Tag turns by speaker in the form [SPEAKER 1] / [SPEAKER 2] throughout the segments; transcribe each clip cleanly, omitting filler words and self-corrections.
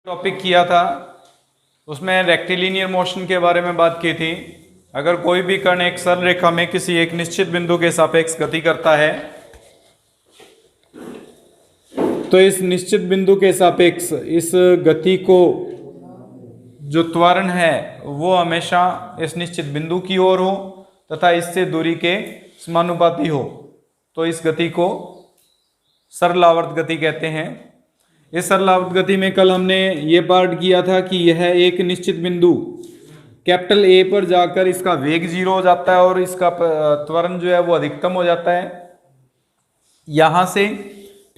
[SPEAKER 1] Topic किया था उसमें रेक्टिलिनियर मोशन के बारे में बात की थी। अगर कोई भी कण एक सरल रेखा में किसी एक निश्चित बिंदु के सापेक्ष गति करता है तो इस निश्चित बिंदु के सापेक्ष इस गति को जो त्वरण है वो हमेशा इस निश्चित बिंदु की ओर हो तथा इससे दूरी के समानुपाती हो, तो इस गति को सरलावर्त गति कहते हैं। इस सरलावर्त गति में कल हमने ये पार्ट किया था कि यह एक निश्चित बिंदु कैपिटल ए पर जाकर इसका वेग 0 हो जाता है और इसका त्वरण जो है वो अधिकतम हो जाता है। यहां से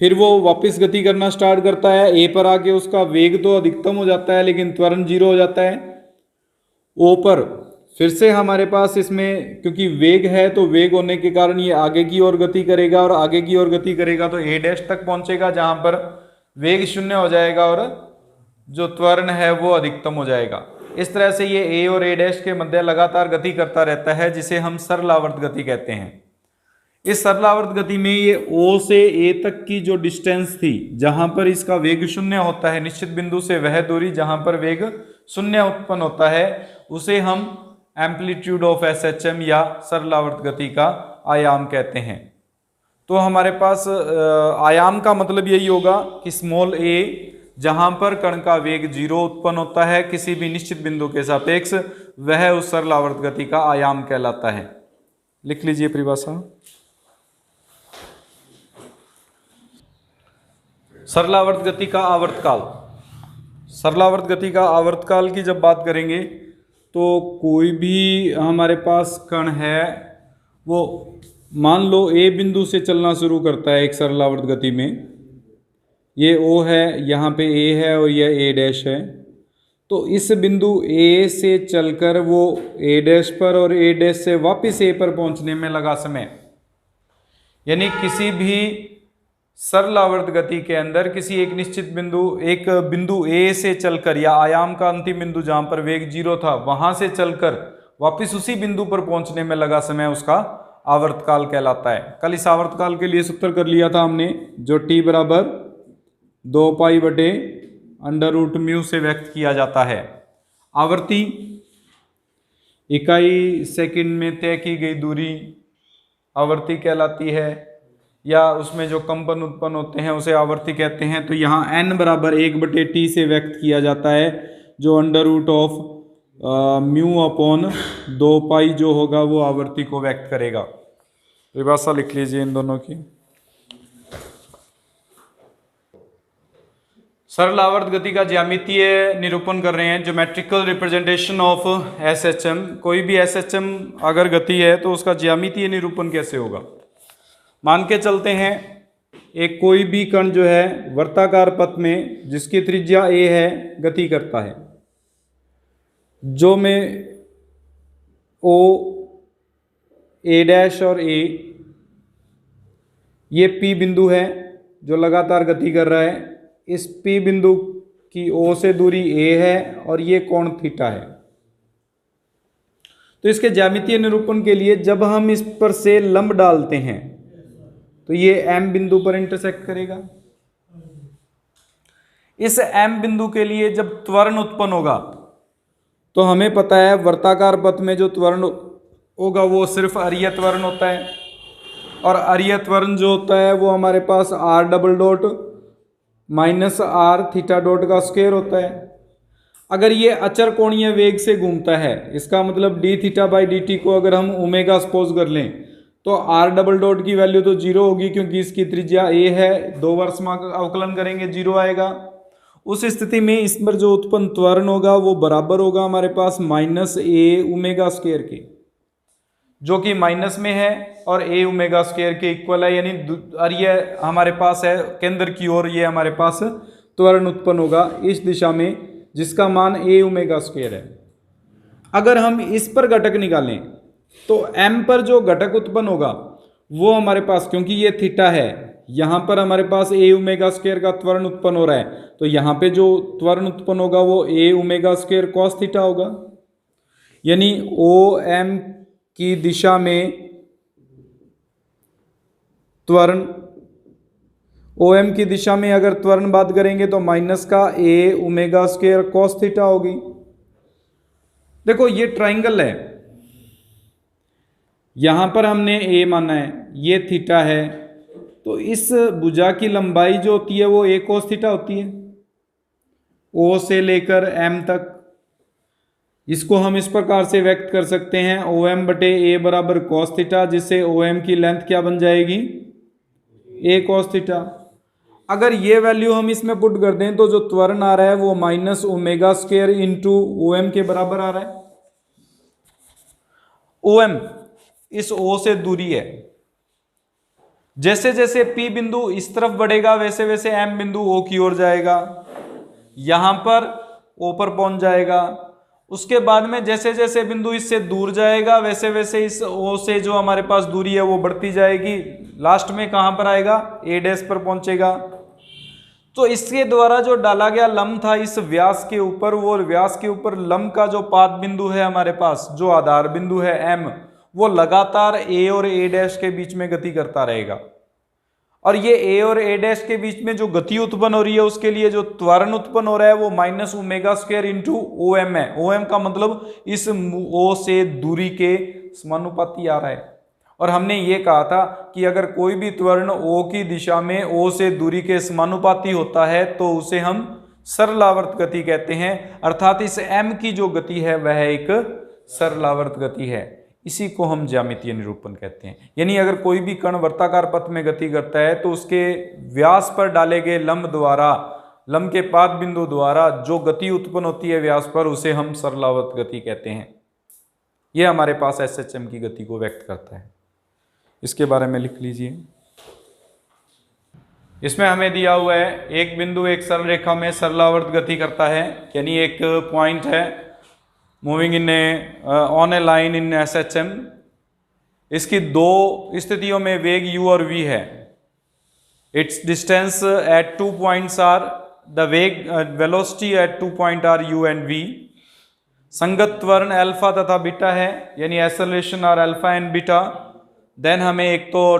[SPEAKER 1] फिर वो वापस गति करना स्टार्ट करता है, ए पर आके उसका वेग तो अधिकतम हो जाता है लेकिन त्वरण 0 हो जाता है। ओ पर फिर से हमारे पास इसमें क्योंकि वेग है तो वेग होने के कारण ये आगे की ओर गति करेगा और आगे की ओर गति करेगा तो ए डैश तक पहुंचेगा जहां पर वेग 0 हो जाएगा और जो त्वरण है वो अधिकतम हो जाएगा। इस तरह से ये ए और ए डैश के मध्य लगातार गति करता रहता है जिसे हम सरलावर्त गति कहते हैं। इस सरलावर्त गति में ये ओ से ए तक की जो डिस्टेंस थी जहां पर इसका वेग 0 होता है, निश्चित बिंदु से वह दूरी जहां पर वेग 0 उत्पन्न होता है उसे हम एम्पलीट्यूड ऑफ एसएचएम या सरलावर्त गति का आयाम कहते हैं। तो हमारे पास आयाम का मतलब यही होगा कि स्मॉल ए जहां पर कण का वेग 0 उत्पन्न होता है किसी भी निश्चित बिंदु के सापेक्ष वह उस सरलावर्त गति का आयाम कहलाता है। लिख लीजिए परिभाषा। सरलावर्त गति का आवर्तकाल। सरलावर्त गति का आवर्तकाल की जब बात करेंगे तो कोई भी हमारे पास कण है वो मान लो ए बिंदु से चलना शुरू करता है एक सरलावर्त गति में, ये ओ है, यहाँ पे ए है और यह ए डैश है, तो इस बिंदु ए से चलकर वो ए डैश पर और ए डैश से वापस ए पर पहुंचने में लगा समय, यानी किसी भी सरलावर्त गति के अंदर किसी एक निश्चित बिंदु ए से चलकर या आयाम का अंतिम बिंदु जहां पर वेग 0 था वहां से चलकर वापस उसी बिंदु पर पहुंचने में लगा समय उसका आवर्तकाल कहलाता है। कल इस आवर्तकाल के लिए सूत्र कर लिया था हमने जो टी बराबर 2 पाई बटे अंडर रूट म्यू से व्यक्त किया जाता है। आवर्ती इकाई सेकंड में तय की गई दूरी आवर्ती कहलाती है या उसमें जो कंपन उत्पन्न होते हैं उसे आवर्ती कहते हैं। तो यहाँ n बराबर 1/t से व्यक्त किया जाता है जो under root of mu upon 2 pi जो होगा वो आवर्ती को व्यक्त करेगा। परिभाषा लिख लीजिए इन दोनों की। सरल आवर्त गति का ज्यामितीय निरूपण कर रहे हैं, ज्योमेट्रिकल रिप्रेजेंटेशन ऑफ एसएचएम। कोई भी एसएचएम अगर गति है तो उसका ज्यामितीय निरूपण कैसे होगा। मान के चलते हैं एक कोई भी कण जो है वर्ताकार पथ में जिसकी त्रिज्या a है गति करता है, जो में o, a डैश और a ये p बिंदु है जो लगातार गति कर रहा है। इस p बिंदु की o से दूरी a है और ये कोण थीटा है। तो इसके ज्यामितीय निरूपण के लिए जब हम इस पर से लंब डालते हैं तो ये M बिंदु पर इंटरसेक्ट करेगा। इस M बिंदु के लिए जब त्वरण उत्पन्न होगा तो हमें पता है वर्ताकार पथ में जो त्वरण होगा वो सिर्फ अरीय त्वरण होता है और अरीय त्वरण जो होता है वो हमारे पास r double dot minus r theta dot का स्क्वायर होता है। अगर ये अचर कोणीय वेग से घूमता है इसका मतलब d theta by d T को अगर हम ओमेगा सपोज कर लें तो r डबल डॉट की वैल्यू तो 0 होगी क्योंकि इसकी त्रिज्या a है, 2 बार अवकलन करेंगे 0 आएगा। उस स्थिति में इस पर जो उत्पन्न त्वरण होगा वो बराबर होगा हमारे पास माइनस a ओमेगा स्क्वायर के, जो कि माइनस में है और a ओमेगा स्क्वायर के इक्वल है, यानी अरीय हमारे पास है केंद्र की ओर ये हमारे पास त्वरण उत्पन्न होगा इस दिशा में जिसका मान a ओमेगा स्क्वायर है। अगर हम इस पर घटक निकालें तो m पर जो घटक उत्पन्न होगा वो हमारे पास, क्योंकि ये थीटा है, यहाँ पर हमारे पास a ओमेगा स्क्वायर का त्वरण उत्पन्न हो रहा है तो यहाँ पे जो त्वरण उत्पन्न होगा वो a omega square cos theta होगा, यानी OM की दिशा में त्वरण ओ एम की दिशा में अगर त्वरण बात करेंगे तो माइनस का ए ओमेगा स्क्वायर कॉस थीटा होगी। देखो ये ट्राइंगल है, यहां पर हमने ए माना है, ये थीटा है, तो इस भुजा की लंबाई जो होती है वो ए कोस थीटा होती है, ओ से लेकर एम तक। इसको हम इस प्रकार से व्यक्त कर सकते हैं ओ एम बटे ए बराबर कॉस थीटा, जिससे ओ एम की लेंथ क्या बन जाएगी, ए कॉस थीटा। अगर ये वैल्यू हम इसमें पुट कर दें तो जो त्वरण आ रहा है वो minus omega square into O M के बराबर आ रहा है। ओ एम इस ओ से दूरी है, जैसे जैसे पी बिंदु इस तरफ बढ़ेगा वैसे वैसे एम बिंदु ओ की ओर जाएगा, यहां पर ओ पर पहुंच जाएगा। उसके बाद में जैसे जैसे बिंदु इससे दूर जाएगा वैसे वैसे इस ओ से जो हमारे पास दूरी है वो बढ़ती जाएगी, लास्ट में कहां पर आएगा, ए डैश पर पहुंचेगा। तो इसके द्वारा जो डाला गया लंब था इस व्यास के ऊपर, वो व्यास के ऊपर लंब का जो पाद बिंदु है हमारे पास, जो आधार बिंदु है एम, वो लगातार ए और ए डैश के बीच में गति करता रहेगा। और ये ए और ए डैश के बीच में जो गति उत्पन्न हो रही है उसके लिए जो त्वरण उत्पन्न हो रहा है वो minus omega square into O M है। ओ एम का मतलब इस ओ से दूरी के समानुपाती आ रहा है। और हमने ये कहा था कि अगर कोई भी त्वरण ओ की दिशा में ओ से दूरी के समानुपाती होता है तो उसे हम सरलावर्त गति कहते हैं, अर्थात इस एम की जो गति है वह एक सरलावर्त गति है। इसी को हम ज्यामितीय निरूपण कहते हैं। यानी अगर कोई भी कण वर्ताकार पथ में गति करता है तो उसके व्यास पर डाले गए लंब द्वारा, लंब के पाद बिंदु द्वारा जो गति उत्पन्न होती है व्यास पर, उसे हम सरलावर्त गति कहते हैं। यह हमारे पास एसएचएम की गति को व्यक्त करता है। इसके बारे में लिख लीजिए। इसमें हमें दिया हुआ है एक बिंदु एक सरल रेखा में सरलावर्त गति करता है, यानी एक पॉइंट है moving in on a line in SHM. इसकी दो स्थितियों में वेग u और v है। Its distance at 2 points are the वेग velocity at 2 point are u and v। संगत त्वरण अल्फा तथा बीटा है, यानी acceleration are alpha and beta. Then हमें एक तो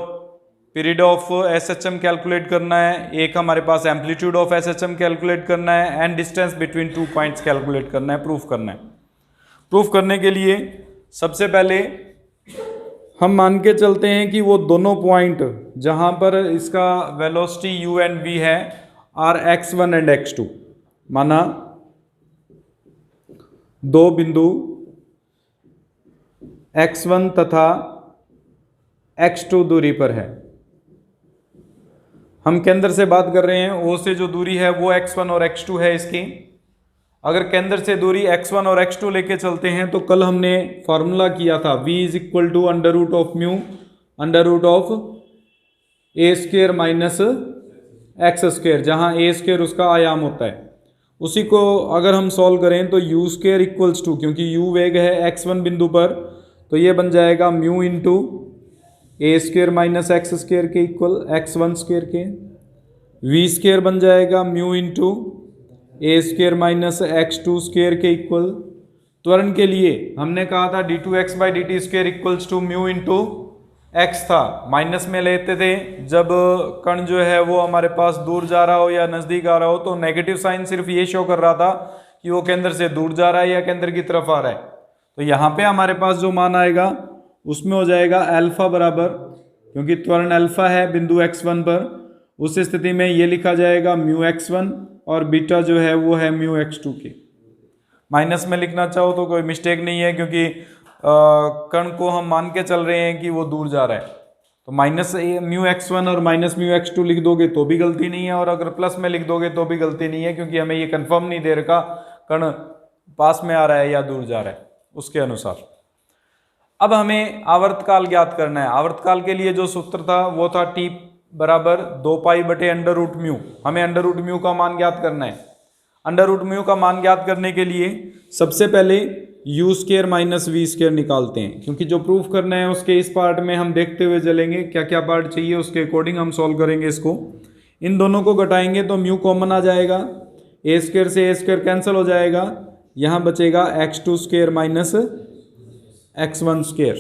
[SPEAKER 1] पीरियड ऑफ एसएचएम कैलकुलेट करना है, एक हमारे पास एम्पलीट्यूड ऑफ एसएचएम कैलकुलेट करना है, and distance between 2 points calculate करना है, प्रूफ करना है। प्रूफ करने के लिए सबसे पहले हम मान के चलते हैं कि वो दोनों पॉइंट जहां पर इसका वेलोसिटी u एंड v है आर x1 एंड x2। माना दो बिंदु x1 तथा x2 दूरी पर है। हम केंद्र से बात कर रहे हैं, O से जो दूरी है वो x1 और x2 है इसकी। अगर केंद्र से दूरी x1 और x2 लेके चलते हैं तो कल हमने फॉर्मूला किया था v is equal to under root of mu under root of a square minus x square, जहाँ ए स्क्वेयर उसका आयाम होता है। उसी को अगर हम सॉल्व करें तो यू स्क्वेयर इक्वल्स टू, क्योंकि u वेग है x1 बिंदु पर, तो ये बन जाएगा mu into a square minus x square के इक्वल x1 स्क्वेयर के। v स्क्वेयर बन जाएगा mu into a square minus x2 square के इक्वल। त्वरण के लिए हमने कहा था d2x by d t square equals to mu into x था, माइनस में लेते थे जब कण जो है वो हमारे पास दूर जा रहा हो या नजदीक आ रहा हो, तो नेगेटिव साइन सिर्फ ये शो कर रहा था कि वो केंद्र से दूर जा रहा है या केंद्र की तरफ आ रहा है। तो यहाँ पे हमारे पास जो मान आएगा उसमें हो जाएगा अल्फा बराबर, क्योंकि त्वरण अल्फा है बिंदु x1 पर, उस स्थिति में ये लिखा जाएगा म्यू x1 और बीटा जो है वो है म्यू x2 के। माइनस में लिखना चाहो तो कोई मिस्टेक नहीं है, क्योंकि कण को हम मान के चल रहे हैं कि वो दूर जा रहा है। तो माइनस म्यू x1 और माइनस म्यू x2 लिख दोगे तो भी गलती नहीं है, और अगर प्लस में लिख दोगे तो भी गलती नहीं है, क्योंकि हमें ये कंफर्म नहीं दे रखा कण पास में आ रहा है या दूर जा रहा है उसके अनुसार। अब हमें आवर्तकाल ज्ञात करना है। आवर्तकाल के लिए जो सूत्र था वो था t बराबर 2 पाई बटे अंडर रूट म्यू। हमें अंडर रूट म्यू का मान ज्ञात करना है। अंडर रूट म्यू का मान ज्ञात करने के लिए सबसे पहले u square minus v square निकालते हैं, क्योंकि जो प्रूफ करना है उसके इस पार्ट में हम देखते हुए चलेंगे क्या क्या पार्ट चाहिए, उसके अकॉर्डिंग हम सॉल्व करेंगे इसको। इन दोनों को घटाएंगे तो म्यू कॉमन आ जाएगा, ए स्क्वेयर से ए स्क्वेयर कैंसिल हो जाएगा, यहाँ बचेगा x2 square minus x1 square.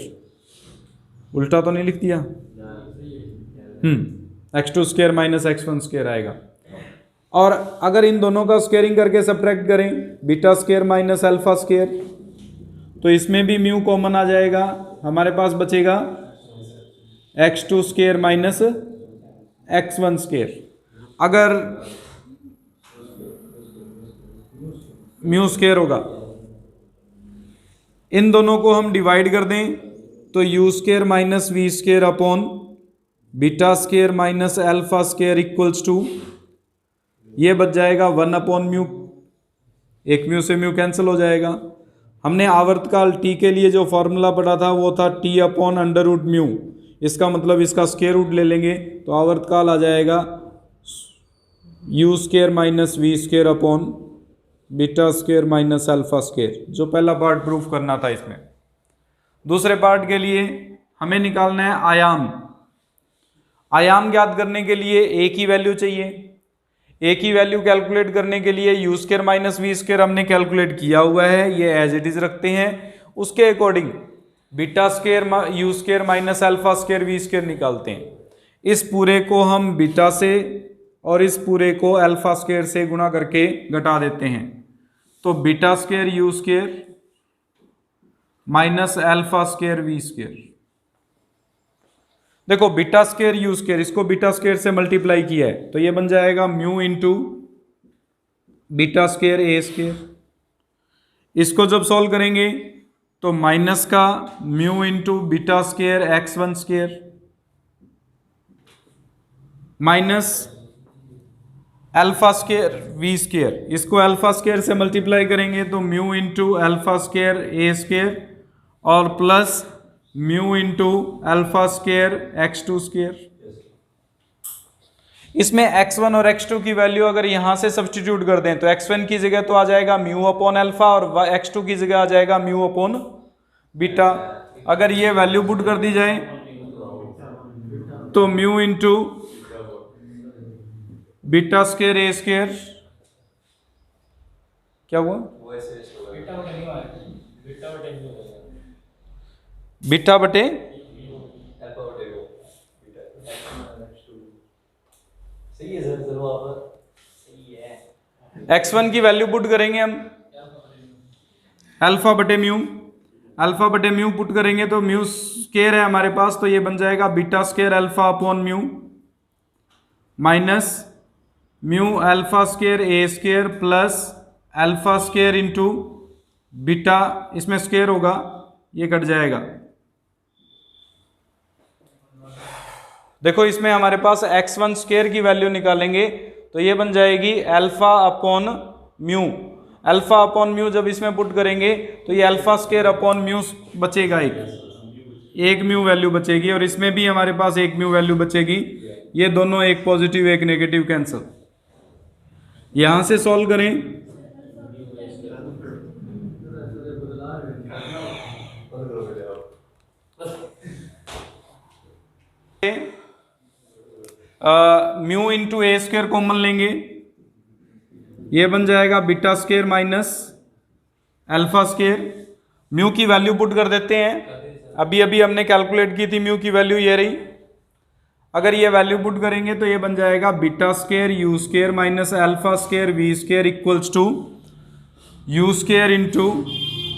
[SPEAKER 1] उल्टा तो नहीं लिख दिया? x2 square minus x1 square आएगा। और अगर इन दोनों का स्क्वायरिंग करके सब्ट्रैक्ट करें beta square minus alpha square, तो इसमें भी म्यू कॉमन आ जाएगा, हमारे पास बचेगा x2 square minus x1 square. अगर म्यू स्क्वायर होगा, इन दोनों को हम डिवाइड कर दें तो u square minus we square upon beta square minus alpha square equals to, ये बच जाएगा 1 अपॉन म्यू, एक म्यू से म्यू कैंसिल हो जाएगा। हमने आवर्तकाल टी के लिए जो फॉर्मूला पढ़ा था वो था t upon under root mu, इसका मतलब इसका स्क्वायर रूट ले लेंगे तो आवर्तकाल आ जाएगा u square minus we square upon beta square minus alpha square, जो पहला पार्ट प्रूफ करना था। इसमें दूसरे पार्ट के लिए हमें निकालना है आयाम। आयाम ज्ञात करने के लिए ए की वैल्यू चाहिए। ए की वैल्यू कैलकुलेट करने के लिए u square minus we square हमने कैलकुलेट किया हुआ है, ये एज इट इज रखते हैं। उसके according beta square you square minus alpha square we square निकालते हैं। इस पूरे को हम बीटा से और इस पूरे को अल्फा स्क्वायर से गुणा करके घटा देते हैं, तो beta square you square minus alpha square we square. देखो बीटा स्क्वायर यू स्क्वायर, इसको बीटा स्क्वायर से मल्टीप्लाई किया है तो ये बन जाएगा म्यू इंटू बीटा स्क्वायर ए स्क्वायर। इसको जब सॉल्व करेंगे तो माइनस का mu into beta square x1 square minus alpha square we square, इसको अल्फा स्क्वायर से मल्टीप्लाई करेंगे तो म्यू इंटू अल्फा स्क्वायर ए स्क्वायर और plus mu into alpha square x2 square. इसमें x1 और x2 की वैल्यू अगर यहां से सब्स्टिट्यूट कर दें तो x1 की जगह तो आ जाएगा म्यू अपॉन अल्फा और x2 की जगह आ जाएगा म्यू अपॉन बीटा। अगर ये वैल्यू पुट कर दी जाए तो म्यू इंटू बीटा स्क्वायर ए स्क्वायर क्या हुआ, बीटा बटे x1 की वैल्यू पुट करेंगे हम अल्फा बटे म्यू, अल्फा बटे म्यू पुट करेंगे तो म्यू स्क्वायर है हमारे पास, तो ये बन जाएगा beta square alpha upon mu minus mu alpha square ए square plus alpha square into beta, इसमें स्क्वायर होगा ये कट जाएगा। देखो इसमें हमारे पास x1 स्क्वायर की वैल्यू निकालेंगे तो ये बन जाएगी alpha upon mu, alpha upon mu जब इसमें पुट करेंगे तो ये अल्फा स्क्वायर अपॉन म्यू बचेगा, एक म्यू वैल्यू बचेगी और इसमें भी हमारे पास एक म्यू वैल्यू बचेगी। ये दोनों एक पॉजिटिव एक नेगेटिव कैंसिल। यहां से सॉल्व करें mu into a square common लेंगे, ये बन जाएगा beta square minus alpha square. Mu की वैल्यू पुट कर देते हैं, अभी अभी हमने कैलकुलेट की थी म्यू की वैल्यू ये रही। अगर ये वैल्यू पुट करेंगे तो ये बन जाएगा beta square you square minus alpha square we square equals to u square into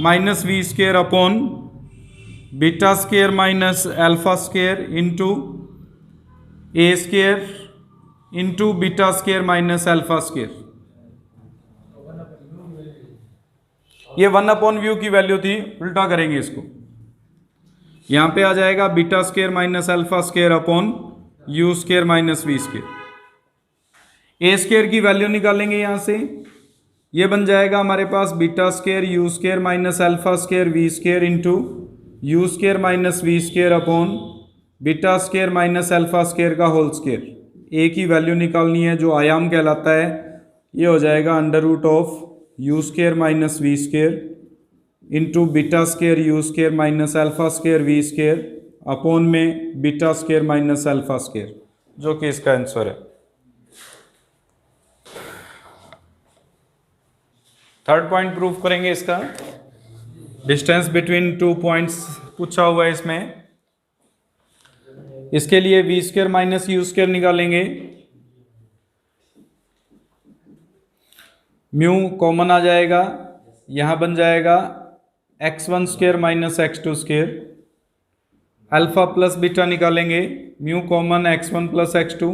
[SPEAKER 1] minus we square upon beta square minus alpha square into a square into beta square minus alpha square. ये 1 upon view की value थी, उल्टा करेंगे इसको, यहां पे आ जाएगा beta square minus alpha square upon U square minus we square. A square की वैल्यू निकालेंगे यहां से, ये बन जाएगा हमारे पास beta square you square minus alpha square we square into U square minus we square upon beta square minus alpha square का होल स्क्वायर। ए की वैल्यू निकालनी है जो आयाम कहलाता है, ये हो जाएगा under root of U square minus we square into beta square you square minus alpha square we square upon में beta square minus alpha square, जो कि इसका आंसर है। थर्ड पॉइंट प्रूफ करेंगे इसका, डिस्टेंस बिटवीन 2 पॉइंट्स पूछा हुआ है इसमें। इसके लिए v square minus u square निकालेंगे, म्यू कॉमन आ जाएगा, यहां बन जाएगा x1 square minus x2 square, alpha plus beta निकालेंगे, mu common x1 plus x2।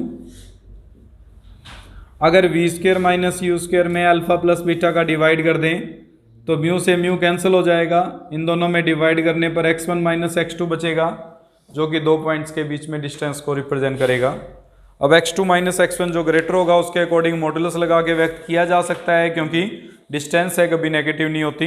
[SPEAKER 1] अगर v square minus u square में अल्फा प्लस बीटा का डिवाइड कर दें तो म्यू से म्यू कैंसिल हो जाएगा, इन दोनों में डिवाइड करने पर x1 माइनस x2 बचेगा, जो कि दो पॉइंट्स के बीच में डिस्टेंस को रिप्रेजेंट करेगा। अब x2 माइनस x1 जो ग्रेटर होगा उसके अकॉर्डिंग मॉडुलस लगा के व्यक्त किया जा सकता है, क्योंकि डिस्टेंस है कभी नेगेटिव नहीं होती।